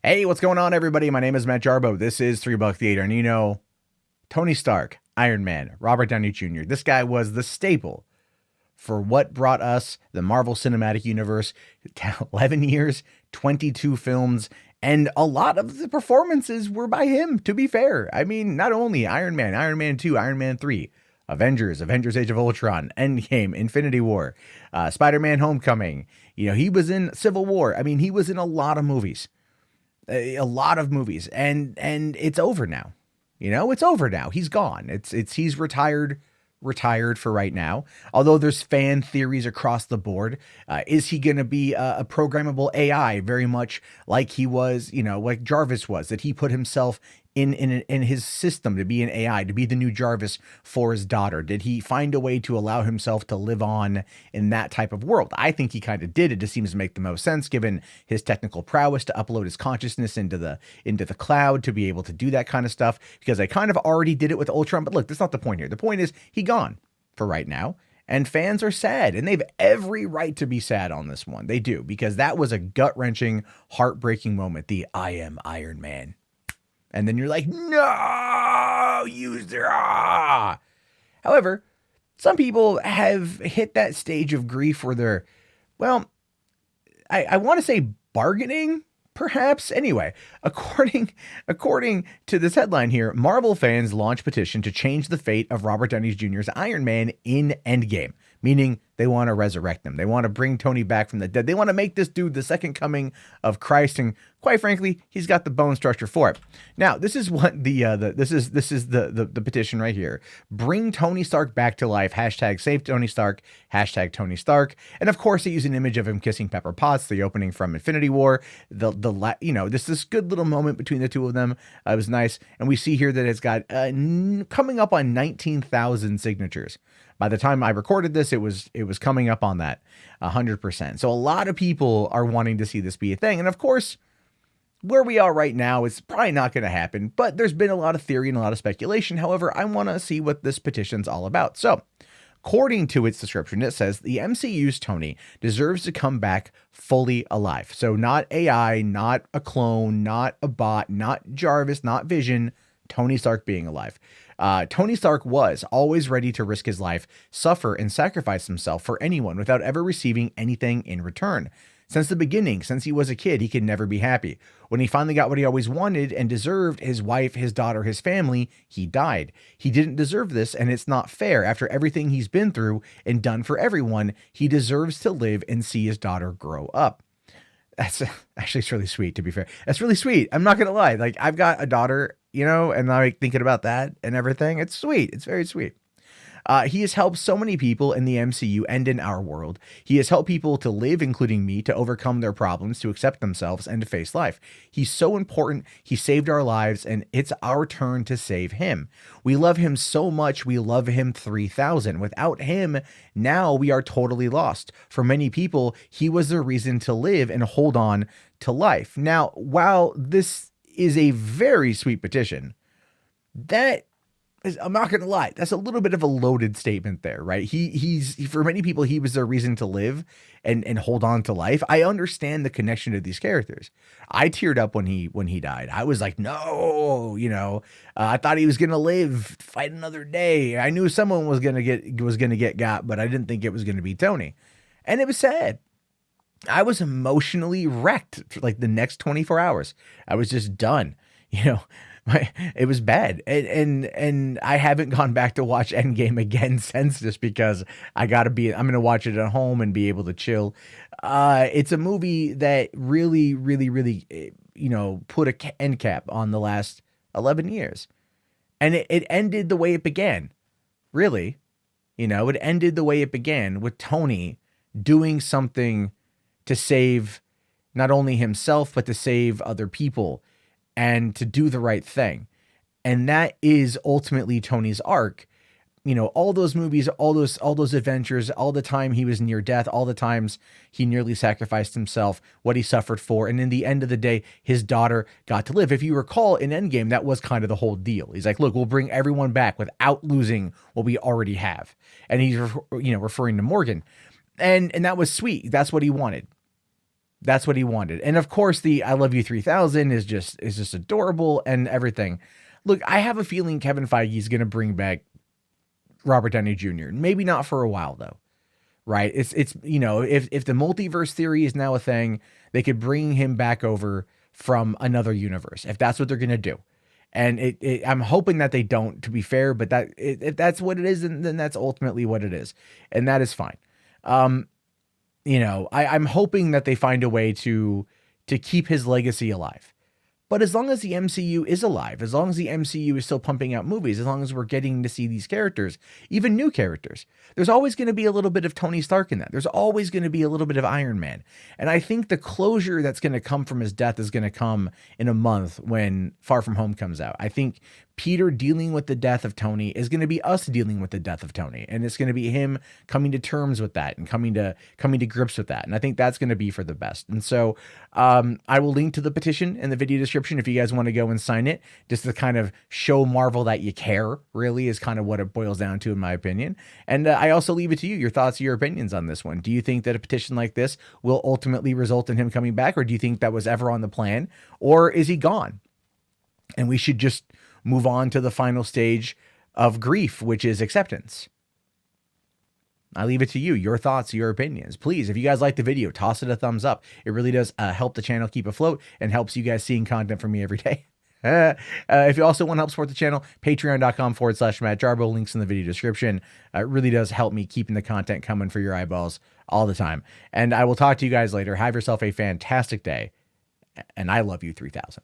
Hey, what's going on, everybody? My name is Matt Jarbo. This is 3 Buck Theater, and Tony Stark, Iron Man, Robert Downey Jr. This guy was the staple for what brought us the Marvel Cinematic Universe. 11 years, 22 films, and a lot of the performances were by him, to be fair. I mean, not only Iron Man, Iron Man 2, Iron Man 3, Avengers, Avengers Age of Ultron, Endgame, Infinity War, Spider-Man Homecoming. He was in Civil War. I mean, he was in a lot of movies. A lot of movies, and it's over now. It's over now. He's gone. He's retired for right now. Although there's fan theories across the board. Is he going to be a programmable AI, very much like he was, like Jarvis was, that he put himself in his system to be an AI, to be the new Jarvis for his daughter? Did he find a way to allow himself to live on in that type of world? I think he kind of did. It just seems to make the most sense given his technical prowess to upload his consciousness into the cloud to be able to do that kind of stuff, because I kind of already did it with Ultron. But look, that's not the point here. The point is he gone for right now. And fans are sad, and they have every right to be sad on this one. They do, because that was a gut-wrenching, heartbreaking moment. The I am Iron Man. And then you're like, no, However, some people have hit that stage of grief where they're, well, I want to say bargaining, perhaps. Anyway, according to this headline here, Marvel fans launch petition to change the fate of Robert Downey Jr.'s Iron Man in Endgame, meaning they want to resurrect him. They want to bring Tony back from the dead. They want to make this dude the second coming of Christ, and quite frankly, he's got the bone structure for it. Now, this is what the petition right here. Bring Tony Stark back to life. Hashtag save Tony Stark. Hashtag Tony Stark. And of course, they use an image of him kissing Pepper Potts, the opening from Infinity War. This good little moment between the two of them. It was nice, and we see here that it's got coming up on 19,000 signatures. By the time I recorded this, it was coming up on that 100%. So a lot of people are wanting to see this be a thing. And of course, where we are right now, it's probably not going to happen, but there's been a lot of theory and a lot of speculation. However, I want to see what this petition's all about. So according to its description, it says the MCU's Tony deserves to come back fully alive. So not AI, not a clone, not a bot, not Jarvis, not Vision, Tony Stark being alive. Tony Stark was always ready to risk his life, suffer, and sacrifice himself for anyone without ever receiving anything in return. Since the beginning, since he was a kid, he could never be happy. When he finally got what he always wanted and deserved, his wife, his daughter, his family, he died. He didn't deserve this, and it's not fair. After everything he's been through and done for everyone, he deserves to live and see his daughter grow up. That's actually, it's really sweet, to be fair. That's really sweet. I'm not going to lie. Like, I've got a daughter, and I'm thinking about that and everything. It's sweet. It's very sweet. He has helped so many people in the MCU and in our world. He has helped people to live, including me, to overcome their problems, to accept themselves, and to face life. He's so important. He saved our lives, and it's our turn to save him. We love him so much. We love him 3,000. Without him, now we are totally lost. For many people, he was the reason to live and hold on to life. Now, while this is a very sweet petition, I'm not going to lie, that's a little bit of a loaded statement there, right? He's for many people, he was their reason to live and hold on to life. I understand the connection to these characters. I teared up when he died. I was like, no, I thought he was going to live, fight another day. I knew someone was going to get got, but I didn't think it was going to be Tony. And it was sad. I was emotionally wrecked for like the next 24 hours. I was just done, It was bad. And I haven't gone back to watch Endgame again since, just because I'm going to watch it at home and be able to chill. It's a movie that really, really, really, put an end cap on the last 11 years. And it ended the way it began. Really, it ended the way it began with Tony doing something to save not only himself, but to save other people and to do the right thing. And that is ultimately Tony's arc. All those movies, all those adventures, all the time he was near death, all the times he nearly sacrificed himself, what he suffered for. And in the end of the day, his daughter got to live. If you recall in Endgame, that was kind of the whole deal. He's like, look, we'll bring everyone back without losing what we already have. And he's, referring to Morgan. And that was sweet. That's what he wanted. That's what he wanted. And of course, the I Love You 3000 is just adorable and everything. Look, I have a feeling Kevin Feige is going to bring back Robert Downey Jr. Maybe not for a while though, right? It's you know, if the multiverse theory is now a thing, they could bring him back over from another universe if that's what they're going to do. And I'm hoping that they don't, to be fair, but if that's what it is, then that's ultimately what it is. And that is fine. You know, I'm hoping that they find a way to keep his legacy alive. But as long as the MCU is alive, as long as the MCU is still pumping out movies, as long as we're getting to see these characters, even new characters, there's always going to be a little bit of Tony Stark in that. There's always going to be a little bit of Iron Man. And I think the closure that's going to come from his death is going to come in a month when Far From Home comes out. I think Peter dealing with the death of Tony is going to be us dealing with the death of Tony. And it's going to be him coming to terms with that and coming to grips with that. And I think that's going to be for the best. And so I will link to the petition in the video description if you guys want to go and sign it, just to kind of show Marvel that you care, really, is kind of what it boils down to, in my opinion. And I also leave it to you, your thoughts, your opinions on this one. Do you think that a petition like this will ultimately result in him coming back, or do you think that was ever on the plan, or is he gone? And we should just move on to the final stage of grief, which is acceptance. I leave it to you, your thoughts, your opinions. Please, if you guys like the video, toss it a thumbs up. It really does help the channel keep afloat and helps you guys seeing content from me every day. If you also want to help support the channel, patreon.com/Matt Jarbo, links in the video description. It really does help me keeping the content coming for your eyeballs all the time. And I will talk to you guys later. Have yourself a fantastic day. And I love you 3000.